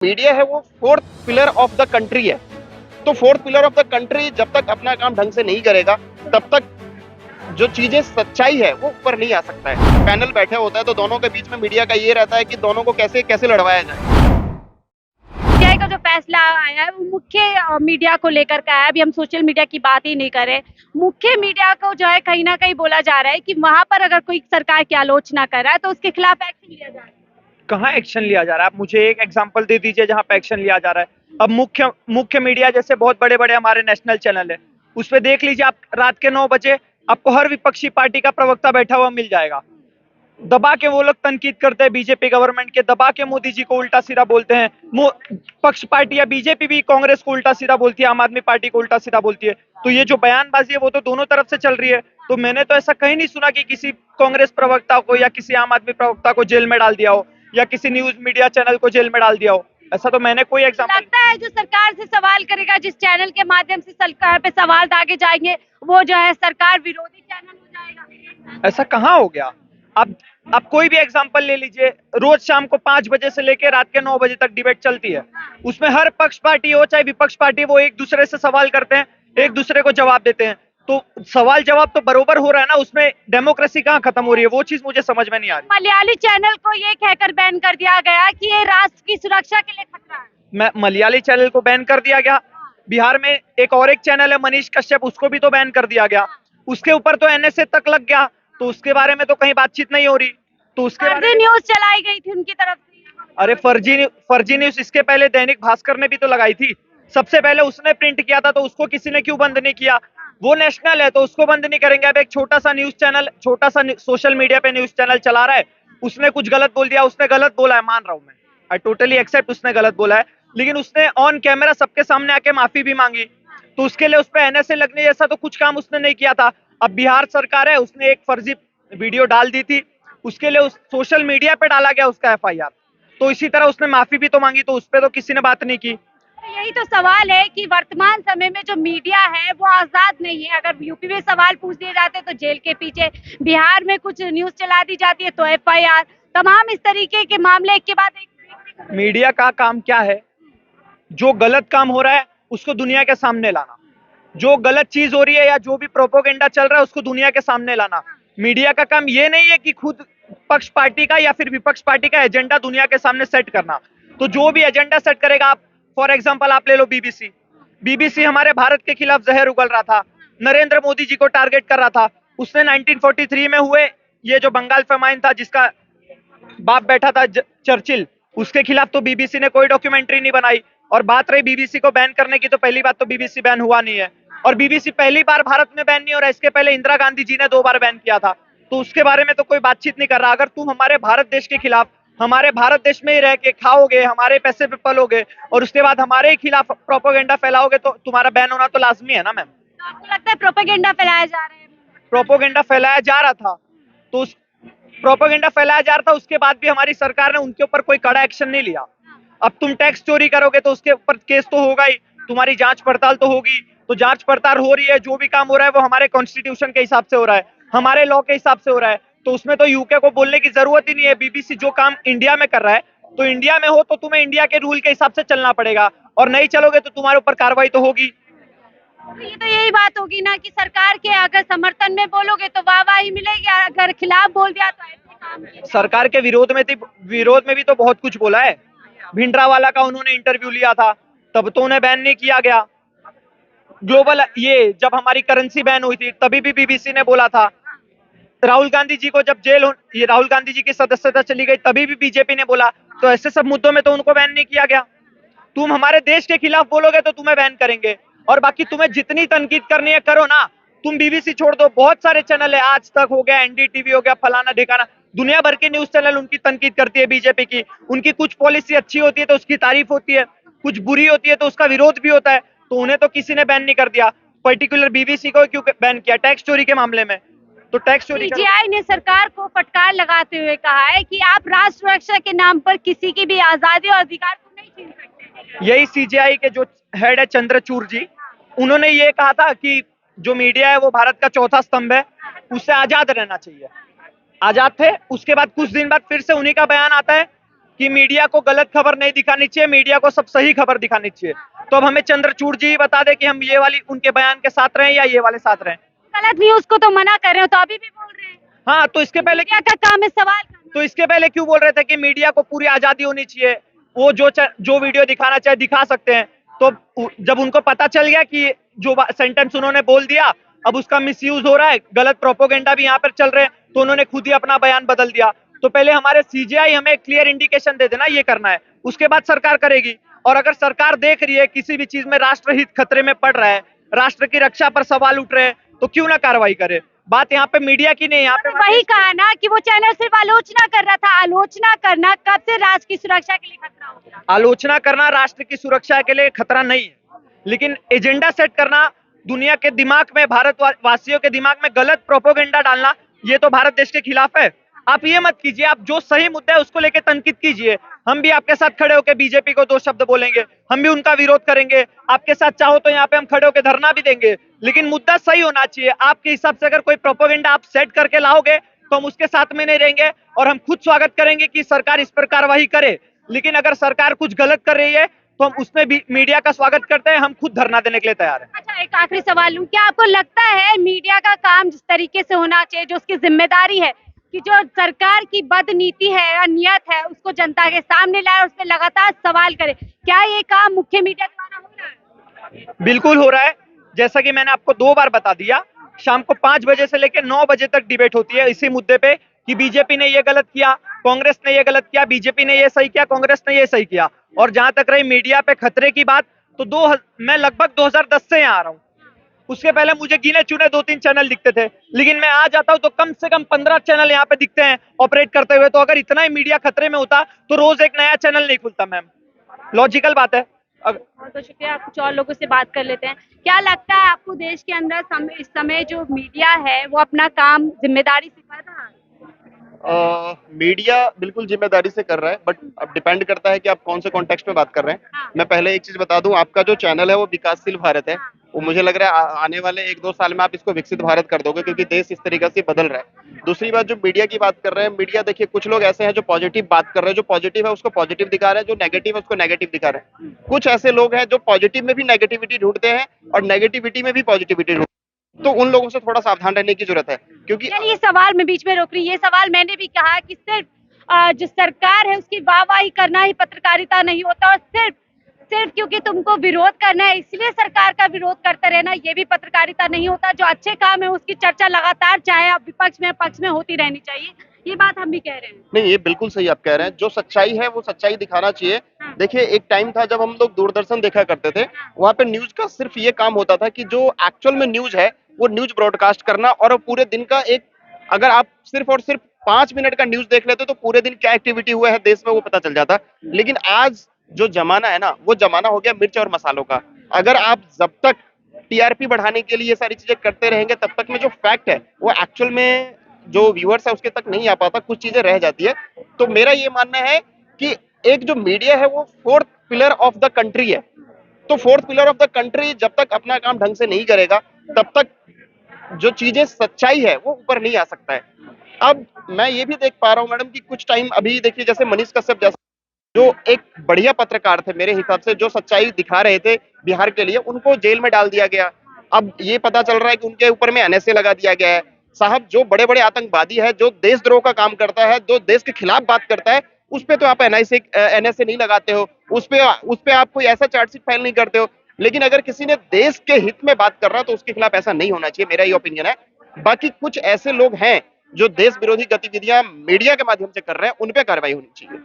Media है वो fourth pillar of the country है। तो fourth pillar of the country जब तक अपना काम ढंग से नहीं करेगा तब तक जो चीजें सच्चाई है वो ऊपर नहीं आ सकता है। पैनल बैठे होता है तो दोनों के बीच में मीडिया का ये रहता है कि दोनों को कैसे कैसे लड़वाया जाए। सीबीआई का जो फैसला आया है वो मुख्य मीडिया को लेकर का है। अभी हम सोशल मीडिया की बात ही नहीं करें, मुख्य मीडिया को जो है कहीं ना कहीं बोला जा रहा है कि वहां पर अगर कोई सरकार की आलोचना कर रहा है तो उसके खिलाफ एक्शन लिया जा रहा है। कहाँ एक्शन लिया जा रहा है? आप मुझे एक एग्जांपल दे दीजिए जहां पे एक्शन लिया जा रहा है। अब मुख्य मुख्य मीडिया जैसे बहुत बड़े बड़े हमारे नेशनल चैनल है, उस पर देख लीजिए आप, रात के 9 बजे आपको हर विपक्षी पार्टी का प्रवक्ता बैठा हुआ मिल जाएगा। दबा के वो लोग तनकीद करते हैं बीजेपी गवर्नमेंट के, दबा के मोदी जी को उल्टा सीधा बोलते हैं। पक्ष पार्टी या बीजेपी भी कांग्रेस को उल्टा सीधा बोलती है, आम आदमी पार्टी को उल्टा सीधा बोलती है। तो ये जो बयानबाजी है वो तो दोनों तरफ से चल रही है। तो मैंने तो ऐसा कहीं नहीं सुना कि किसी कांग्रेस प्रवक्ता को या किसी आम आदमी प्रवक्ता को जेल में डाल दिया हो या किसी न्यूज मीडिया चैनल को जेल में डाल दिया हो। ऐसा तो मैंने कोई एग्जाम्पल। लगता है जो सरकार से सवाल करेगा, जिस चैनल के माध्यम से सरकार पे सवाल दागे जाएंगे, वो जो है सरकार विरोधी चैनल हो जाएगा। ऐसा कहाँ हो गया? आप कोई भी एग्जांपल ले लीजिए, रोज शाम को 5 बजे से लेकर रात के 9 बजे तक डिबेट चलती है। उसमें हर पक्ष पार्टी हो चाहे विपक्ष पार्टी, वो एक दूसरे से सवाल करते हैं, एक दूसरे को जवाब देते हैं। तो सवाल जवाब तो बरोबर हो रहा है ना, उसमें डेमोक्रेसी कहाँ खत्म हो रही है? वो चीज मुझे समझ में नहीं आ रही। मलयाली चैनल को ये कहकर बैन कर दिया गया कि ये राष्ट्र की सुरक्षा के लिए खतरा है। मलयाली चैनल को बैन कर दिया गया। बिहार में एक और एक चैनल है मनीष कश्यप, उसको भी तो बैन कर दिया गया। उसके ऊपर तो एनएसए तक लग गया, तो उसके बारे में तो कहीं बातचीत नहीं हो रही। तो उसके फर्जी न्यूज चलाई गई थी उनकी तरफ से। अरे फर्जी न्यूज इसके पहले दैनिक भास्कर ने भी तो लगाई थी। सबसे पहले उसने प्रिंट किया था, तो उसको किसी ने क्यों बंद नहीं किया? वो नेशनल है तो उसको बंद नहीं करेंगे। अब एक छोटा सा न्यूज चैनल, छोटा सा सोशल मीडिया पे न्यूज चैनल चला रहा है, उसने कुछ गलत बोल दिया, उसने गलत बोला है, मान रहा हूं मैं, आई टोटली एक्सेप्ट उसने गलत बोला है, लेकिन उसने ऑन कैमरा सबके सामने आके माफी भी मांगी। तो उसके लिए उस पर एनएसए लगने जैसा तो कुछ काम उसने नहीं किया था। अब बिहार सरकार है, उसने एक फर्जी वीडियो डाल दी थी, उसके लिए उस सोशल मीडिया पे डाला गया उसका एफआईआर। तो इसी तरह उसने माफी भी तो मांगी, तो उस पर तो किसी ने बात नहीं की। यही तो सवाल है कि वर्तमान समय में जो मीडिया है वो आजाद नहीं है। अगर यूपी में सवाल पूछ दिए जाते हैं तो जेल के पीछे, बिहार में कुछ न्यूज चला दी जाती है तो एफआईआर, तमाम इस तरीके के मामले एक के बाद एक। मीडिया का काम क्या है? जो गलत काम हो रहा है उसको दुनिया के सामने लाना, जो गलत चीज हो रही है या जो भी प्रोपोगेंडा चल रहा है उसको दुनिया के सामने लाना। मीडिया का काम ये नहीं है कि खुद पक्ष पार्टी का या फिर विपक्ष पार्टी का एजेंडा दुनिया के सामने सेट करना। तो जो भी एजेंडा सेट करेगा, आप फॉर एग्जांपल आप ले लो बीबीसी। बीबीसी हमारे भारत के खिलाफ जहर उगल रहा था, नरेंद्र मोदी जी को टारगेट कर रहा था। उसने 1943 में हुए ये जो बंगाल फेमाइन था, जिसका बाप बैठा था चर्चिल, उसके खिलाफ तो बीबीसी ने कोई डॉक्यूमेंट्री नहीं बनाई। और बात रही बीबीसी को बैन करने की, तो पहली बात तो बीबीसी बैन हुआ नहीं है, और बीबीसी पहली बार भारत में बैन नहीं हो रहा है। इसके पहले इंदिरा गांधी जी ने 2 बार बैन किया था, तो उसके बारे में तो कोई बातचीत नहीं कर रहा। अगर तुम हमारे भारत देश के खिलाफ, हमारे भारत देश में ही रह के खाओगे, हमारे पैसे पे पलोगे और उसके बाद हमारे खिलाफ प्रोपोगेंडा फैलाओगे, तो तुम्हारा बैन होना तो लाजमी है ना मैम। तो आपको लगता है प्रोपेगेंडा फैलाया जा रहा है? प्रोपोगेंडा फैलाया जा रहा था, तो उस प्रोपोगेंडा फैलाया जा रहा था, उसके बाद भी हमारी सरकार ने उनके ऊपर कोई कड़ा एक्शन नहीं लिया। अब तुम टैक्स चोरी करोगे तो उसके ऊपर केस तो होगा ही, तुम्हारी जांच पड़ताल तो होगी। तो जांच पड़ताल हो रही है, जो भी काम हो रहा है वो हमारे कॉन्स्टिट्यूशन के हिसाब से हो रहा है, हमारे लॉ के हिसाब से हो रहा है। तो उसमें तो यूके को बोलने की जरूरत ही नहीं है। बीबीसी जो काम इंडिया में कर रहा है, तो इंडिया में हो तो तुम्हें इंडिया के रूल के हिसाब से चलना पड़ेगा, और नहीं चलोगे तो तुम्हारे ऊपर कार्रवाई तो होगी। तो ये तो यही बात होगी ना कि सरकार के अगर समर्थन में बोलोगे तो वाहवाही मिलेगी, अगर खिलाफ बोल दिया तो ऐसे काम। सरकार के विरोध में भी तो बहुत कुछ बोला है। भिंडरावाला का उन्होंने इंटरव्यू लिया था, तब तो उन्हें बैन नहीं किया गया। ग्लोबल ये जब हमारी करेंसी बैन हुई थी तभी भी बीबीसी ने बोला था। राहुल गांधी जी को जब ये राहुल गांधी जी की सदस्यता चली गई तभी भी बीजेपी ने बोला। तो ऐसे सब मुद्दों में तो उनको बैन नहीं किया गया। तुम हमारे देश के खिलाफ बोलोगे तो तुम्हें बैन करेंगे, और बाकी तुम्हें जितनी तनकीद करनी है करो ना। तुम बीबीसी छोड़ दो, बहुत सारे चैनल है, आज तक हो गया, एनडीटीवी हो गया, फलाना ढिकाना, दुनिया भर के न्यूज चैनल उनकी तनकीद करती है बीजेपी की। उनकी कुछ पॉलिसी अच्छी होती है तो उसकी तारीफ होती है, कुछ बुरी होती है तो उसका विरोध भी होता है। तो उन्हें तो किसी ने बैन नहीं कर दिया। पर्टिकुलर बीबीसी को क्यों बैन किया? टैक्स चोरी के मामले में। तो टैक्स चोरी सीजेआई ने सरकार को फटकार लगाते हुए कहा है कि आप राष्ट्र सुरक्षा के नाम पर किसी की भी आजादी और अधिकार को नहीं छीन सकते। यही सीजेआई के जो हेड है चंद्रचूड़ जी, उन्होंने ये कहा था कि जो मीडिया है वो भारत का चौथा स्तंभ है, उससे आजाद रहना चाहिए। आजाद थे। उसके बाद कुछ दिन बाद फिर से उन्हीं का बयान आता है कि मीडिया को गलत खबर नहीं दिखानी चाहिए, मीडिया को सब सही खबर दिखानी चाहिए। तो अब हमें चंद्रचूड़ जी ही बता दे कि हम ये वाली उनके बयान के साथ रहें या ये वाले साथ रहें। गलत न्यूज को तो मना कर रहे हो, तो अभी भी बोल रहे हैं। हाँ, तो इसके पहले मीडिया का काम है सवाल करना। तो इसके पहले क्यों बोल रहे थे कि मीडिया को पूरी आजादी होनी चाहिए, वो जो वीडियो दिखाना चाहे दिखा सकते हैं। तो जब उनको पता चल गया कि जो सेंटेंस उन्होंने बोल दिया अब उसका मिसयूज हो रहा है, गलत प्रोपोगेंडा भी यहाँ पर चल रहे हैं, तो उन्होंने खुद ही अपना बयान बदल दिया। तो पहले हमारे सीजीआई हमें क्लियर इंडिकेशन दे देना ये करना है, उसके बाद सरकार करेगी। और अगर सरकार देख रही है किसी भी चीज में राष्ट्रहित खतरे में पड़ रहा है, राष्ट्र की रक्षा पर सवाल उठ रहे हैं, तो क्यों ना कार्रवाई करे। बात यहाँ पे मीडिया की नहीं, यहाँ पे वही कहा ना कि वो चैनल सिर्फ आलोचना कर रहा था। आलोचना करना कब से राष्ट्र की सुरक्षा के लिए खतरा हो गया? आलोचना करना राष्ट्र की सुरक्षा के लिए खतरा नहीं है, लेकिन एजेंडा सेट करना, दुनिया के दिमाग में, भारतवासियों के दिमाग में गलत प्रोपोगेंडा डालना, ये तो भारत देश के खिलाफ है। आप ये मत कीजिए, आप जो सही मुद्दा है उसको लेकर तनकीद कीजिए। हम भी आपके साथ खड़े होकर बीजेपी को 2 शब्द बोलेंगे, हम भी उनका विरोध करेंगे। आपके साथ चाहो तो यहाँ पे हम खड़े होकर धरना भी देंगे, लेकिन मुद्दा सही होना चाहिए। आपके हिसाब से अगर कोई प्रोपोगेंडा आप सेट करके लाओगे तो हम उसके साथ में नहीं रहेंगे, और हम खुद स्वागत करेंगे कि सरकार इस पर कार्रवाई करे। लेकिन अगर सरकार कुछ गलत कर रही है तो हम उसमें भी मीडिया का स्वागत करते हैं, हम खुद धरना देने के लिए तैयार हैं। अच्छा, एक आखिरी सवाल लूं, क्या आपको लगता है मीडिया का काम जिस तरीके से होना चाहिए, जो उसकी जिम्मेदारी है कि जो सरकार की बद नीति है या नियत है उसको जनता के सामने लाए और उस पर लगातार सवाल करे, क्या ये काम मुख्य मीडिया द्वारा हो रहा है? बिल्कुल हो रहा है। जैसा कि मैंने आपको 2 बार बता दिया, शाम को 5 बजे से लेकर 9 बजे तक डिबेट होती है इसी मुद्दे पे कि बीजेपी ने ये गलत किया, कांग्रेस ने ये गलत किया, बीजेपी ने ये सही किया, कांग्रेस ने ये सही किया। और जहां तक रही मीडिया पे खतरे की बात, तो मैं लगभग 2010 से यहाँ आ रहा हूँ। उसके पहले मुझे गिने चुने 2-3 चैनल दिखते थे, लेकिन मैं आ जाता हूँ तो कम से कम 15 चैनल यहाँ पे दिखते हैं ऑपरेट करते हुए। तो अगर इतना ही मीडिया खतरे में होता तो रोज एक नया चैनल नहीं खुलता मैम, लॉजिकल बात है। बहुत बहुत शुक्रिया। कुछ और लोगों से बात कर लेते हैं। क्या लगता है आपको देश के अंदर इस समय जो मीडिया है वो अपना काम जिम्मेदारी से कर रहा है? मीडिया बिल्कुल जिम्मेदारी से कर रहा है, बट अब डिपेंड करता है कि आप कौन से कॉन्टेक्स्ट में बात कर रहे हैं। हाँ। मैं पहले एक चीज बता दूं, आपका जो चैनल है वो विकासशील भारत है। वो मुझे लग रहा है आने वाले 1-2 साल में आप इसको विकसित भारत कर दोगे, क्योंकि देश इस तरीके से बदल रहा है। दूसरी बात, जो मीडिया की बात कर रहे हैं, मीडिया देखिए कुछ लोग ऐसे हैं जो पॉजिटिव बात कर रहे हैं, जो पॉजिटिव है उसको पॉजिटिव दिखा रहे हैं, जो नेगेटिव है उसको नेगेटिव दिखा रहे हैं। कुछ ऐसे लोग हैं जो पॉजिटिव में भी नेगेटिविटी ढूंढते हैं और नेगेटिविटी में भी पॉजिटिविटी ढूंढते हैं। तो उन लोगों से थोड़ा सावधान रहने की जरूरत है, क्योंकि चलिए, ये सवाल मैं बीच में रोक रही, ये सवाल मैंने भी कहा कि सिर्फ जो सरकार है उसकी वाहवाही करना ही पत्रकारिता नहीं होता, और सिर्फ क्योंकि तुमको विरोध करना है इसलिए सरकार का विरोध करते रहना ये भी पत्रकारिता नहीं होता। जो अच्छे काम है उसकी चर्चा लगातार, चाहे आप विपक्ष में पक्ष में, होती रहनी चाहिए। ये बात हम भी कह रहे हैं। नहीं, ये बिल्कुल सही आप कह रहे हैं। जो सच्चाई है वो सच्चाई दिखाना चाहिए। देखिए, एक टाइम था जब हम लोग दूरदर्शन देखा करते थे, वहां पे न्यूज का सिर्फ ये काम होता था कि जो एक्चुअल में न्यूज है वो न्यूज ब्रॉडकास्ट करना, और पूरे दिन का एक, अगर आप सिर्फ और सिर्फ 5 मिनट का न्यूज देख लेते तो पूरे दिन क्या एक्टिविटी हुआ है देश में वो पता चल जाता। लेकिन आज जो जमाना है ना, वो जमाना हो गया मिर्च और मसालों का। अगर आप जब तक टीआरपी बढ़ाने के लिए ये सारी चीजें करते रहेंगे, तब तक में जो फैक्ट है वो एक्चुअल में जो व्यूअर्स है उसके तक नहीं आ पाता, कुछ चीजें रह जाती है। तो मेरा ये मानना है कि एक जो मीडिया है वो 4th pillar of the country है। तो 4th pillar of the country जब तक अपना काम ढंग से नहीं करेगा, तब तक जो चीजें सच्चाई है वो ऊपर नहीं आ सकता है। अब मैं ये भी देख पा रहा हूँ मैडम कि कुछ टाइम अभी देखिए, जैसे मनीष कश्यप जैसा जो एक बढ़िया पत्रकार थे मेरे हिसाब से, जो सच्चाई दिखा रहे थे बिहार के लिए, उनको जेल में डाल दिया गया। अब ये पता चल रहा है कि उनके ऊपर में एनएसए लगा दिया गया है। साहब, जो बड़े बड़े आतंकवादी है, जो देशद्रोह का काम करता है, जो देश के खिलाफ बात करता है, उस पे तो आप एनएसए नहीं लगाते हो, उस पे आप कोई ऐसा चार्जशीट फाइल नहीं करते हो। लेकिन अगर किसी ने देश के हित में बात कर रहा है तो उसके खिलाफ ऐसा नहीं होना चाहिए, मेरा ये ओपिनियन है। बाकी कुछ ऐसे लोग हैं जो देश विरोधी गतिविधियां मीडिया के माध्यम से कर रहे हैं, उन पे कार्रवाई होनी चाहिए।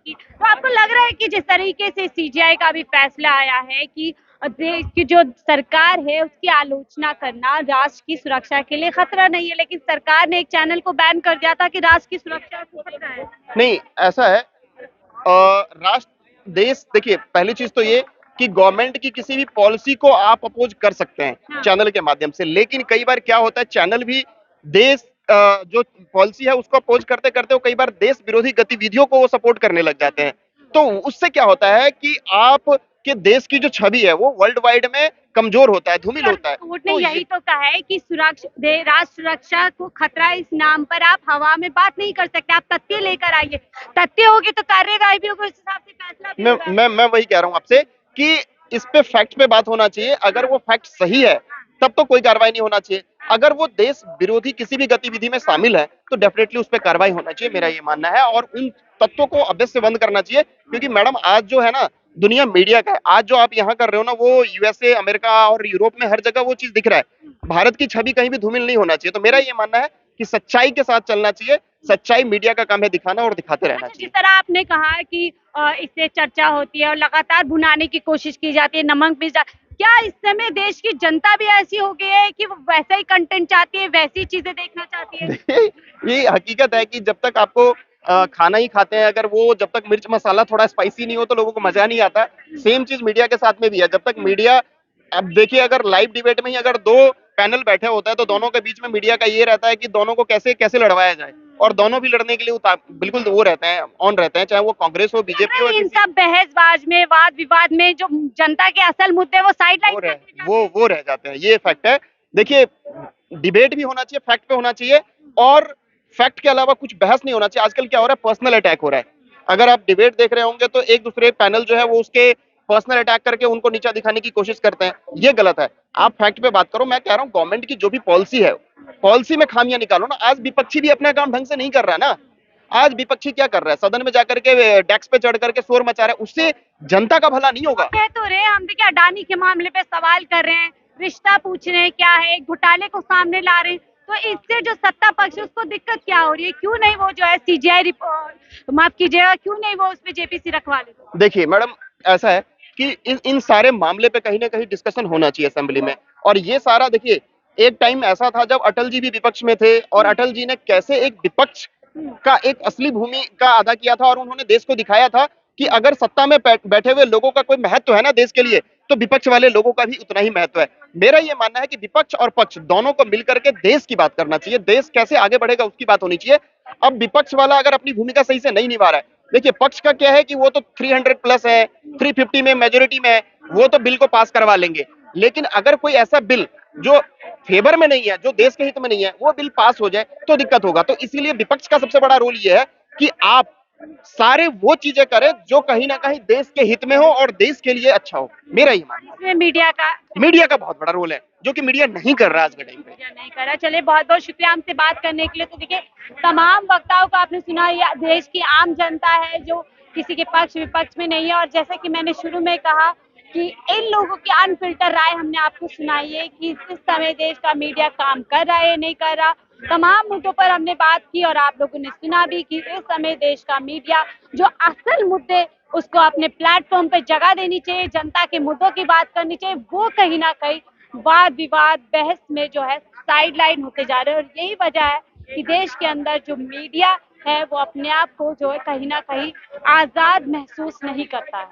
तो आपको लग रहा है कि जिस तरीके से सीजीआई का भी फैसला आया है कि देश की जो सरकार है उसकी आलोचना करना राष्ट्र की सुरक्षा के लिए खतरा नहीं है, लेकिन सरकार ने एक चैनल को बैन कर दिया था कि राष्ट्र की सुरक्षा को खतरा है। नहीं, ऐसा है, राष्ट्र देश, देखिए पहली चीज तो ये कि गवर्नमेंट की किसी भी पॉलिसी को आप अपोज कर सकते हैं चैनल के माध्यम से, लेकिन कई बार क्या होता है, चैनल भी देश जो पॉलिसी है उसको अपोज करते करते वो कई बार देश विरोधी गतिविधियों को वो सपोर्ट करने लग जाते हैं। तो उससे क्या होता है कि आप कि देश की जो छवि है वो वर्ल्ड वाइड में कमजोर होता है, धूमिल होता है। कोर्ट ने तो यही तो कहा है कि राष्ट्र सुरक्षा को खतरा इस नाम पर आप हवा में बात नहीं कर सकते, आप तथ्य लेकर आइए, तथ्य होगी तो कार्यवाही भी होगी, उस हिसाब से फैसला भी होगा। मैं वही कह रहा हूँ आपसे कि इस पे फैक्ट पे बात होना चाहिए। अगर वो फैक्ट सही है तब तो कोई कार्रवाई नहीं होना चाहिए। अगर वो देश विरोधी किसी भी गतिविधि में शामिल है तो डेफिनेटली उस पर कार्रवाई होना चाहिए, मेरा ये मानना है। और उन तत्वों को अवश्य बंद करना चाहिए, क्योंकि मैडम आज जो है ना दुनिया मीडिया का है। आज जो आप यहाँ कर रहे हो ना वो यूएसए, अमेरिका और यूरोप में हर जगह वो चीज दिख रहा है। भारत की छवि कहीं भी धूमिल नहीं होना चाहिए। तो मेरा ये मानना है कि सच्चाई के साथ चलना चाहिए। सच्चाई मीडिया का काम है दिखाना, और दिखाते रहना अच्छा, जिस चाहिए। तरह आपने कहा कि इससे चर्चा होती है और लगातार भुनाने की कोशिश की जाती है, नमक भी क्या इस समय देश की जनता भी ऐसी हो गई है कि वो वैसा ही कंटेंट चाहती है, वैसी चीजें देखना चाहती है? देखिए, ये हकीकत है कि जब तक आपको खाना ही खाते हैं, अगर वो जब तक मिर्च मसाला थोड़ा स्पाइसी नहीं हो तो लोगों को मजा नहीं आता। सेम चीज मीडिया के साथ में भी है। जब तक मीडिया, अब देखिए अगर लाइव डिबेट में ही अगर दो पैनल बैठे होता है तो दोनों के बीच में मीडिया का ये रहता है कि दोनों को कैसे कैसे लड़वाया जाए, और दोनों भी लड़ने के लिए बिल्कुल वो रहते हैं, ऑन रहते हैं, चाहे वो कांग्रेस हो, बीजेपी हो। इन सब बहसबाज में, वाद विवाद में जो जनता के असल मुद्दे वो साइड वो लाइन रह वो रह जाते हैं, ये फैक्ट है। देखिए, डिबेट भी होना चाहिए, फैक्ट पे होना चाहिए, और फैक्ट के अलावा कुछ बहस नहीं होना चाहिए। आजकल क्या हो रहा है, पर्सनल अटैक हो रहा है। अगर आप डिबेट देख रहे होंगे तो एक दूसरे पैनल जो है वो उसके पर्सनल अटैक करके उनको नीचा दिखाने की कोशिश करते हैं, ये गलत है। आप फैक्ट पे बात करो। मैं कह रहा हूँ गवर्नमेंट की जो भी पॉलिसी है, पॉलिसी में खामियां निकालो ना। आज विपक्षी भी अपना काम ढंग से नहीं कर रहा ना। आज विपक्षी क्या कर रहा है, सदन में जाकर के डेस्क पे चढ़ करके शोर मचा रहा है, उससे जनता का भला नहीं होगा। कह तो रहे हम देखिए अडानी के मामले पे सवाल कर रहे हैं, रिश्ता पूछ रहे हैं क्या है, एक घोटाले को सामने ला रहे हैं, तो इससे जो सत्ता पक्ष है उसको दिक्कत क्या हो रही है? क्यों नहीं वो जो है सीजीआई रिपोर्ट, माफ कीजिएगा, क्यों नहीं वो उसपे जेपीसी रखवा ले? देखिए मैडम, ऐसा है कि इन सारे मामले पे कहीं ना कहीं डिस्कशन होना चाहिए असेंबली में। और ये सारा देखिए, एक टाइम ऐसा था जब अटल जी भी विपक्ष में थे, और अटल जी ने कैसे एक विपक्ष का एक असली भूमिका अदा किया था, और उन्होंने देश को दिखाया था कि अगर सत्ता में बैठे हुए लोगों का कोई महत्व है ना देश के लिए, तो विपक्ष वाले लोगों का भी उतना ही महत्व है। मेरा ये मानना है कि विपक्ष और पक्ष दोनों को मिलकर के देश की बात करना चाहिए, देश कैसे आगे बढ़ेगा उसकी बात होनी चाहिए। अब विपक्ष वाला अगर अपनी भूमिका सही से नहीं निभा रहा है, देखिए पक्ष का क्या है कि वो तो 300 प्लस है, 350 में मेजोरिटी में है, वो तो बिल को पास करवा लेंगे। लेकिन अगर कोई ऐसा बिल जो फेवर में नहीं है, जो देश के हित में नहीं है, वो बिल पास हो जाए तो दिक्कत होगा। तो इसीलिए विपक्ष का सबसे बड़ा रोल ये है कि आप सारे वो चीजें करें जो कहीं ना कहीं देश के हित में हो और देश के लिए अच्छा हो, मेरा ये मानना इसमें मीडिया का बहुत बड़ा रोल है, जो कि मीडिया नहीं कर रहा आज के टाइम पे। नहीं करा। चलिए, बहुत बहुत शुक्रिया हमसे बात करने के लिए। तो देखिए, तमाम वक्ताओं को आपने सुना, ये देश की आम जनता है जो किसी के पक्ष विपक्ष में नहीं है, और जैसा कि मैंने शुरू में कहा कि इन लोगों की अनफिल्टर राय हमने आपको सुनाई है कि इस समय देश का मीडिया काम कर रहा है नहीं कर रहा। तमाम मुद्दों पर हमने बात की और आप लोगों ने सुना भी कि इस समय देश का मीडिया जो असल मुद्दे उसको अपने प्लेटफॉर्म पे जगह देनी चाहिए, जनता के मुद्दों की बात करनी चाहिए, वो कहीं ना कहीं वाद विवाद बहस में जो है साइडलाइन होते जा रहे हैं। और यही वजह है कि देश के अंदर जो मीडिया है वो अपने आप को जो है कहीं ना कहीं आजाद महसूस नहीं करता है।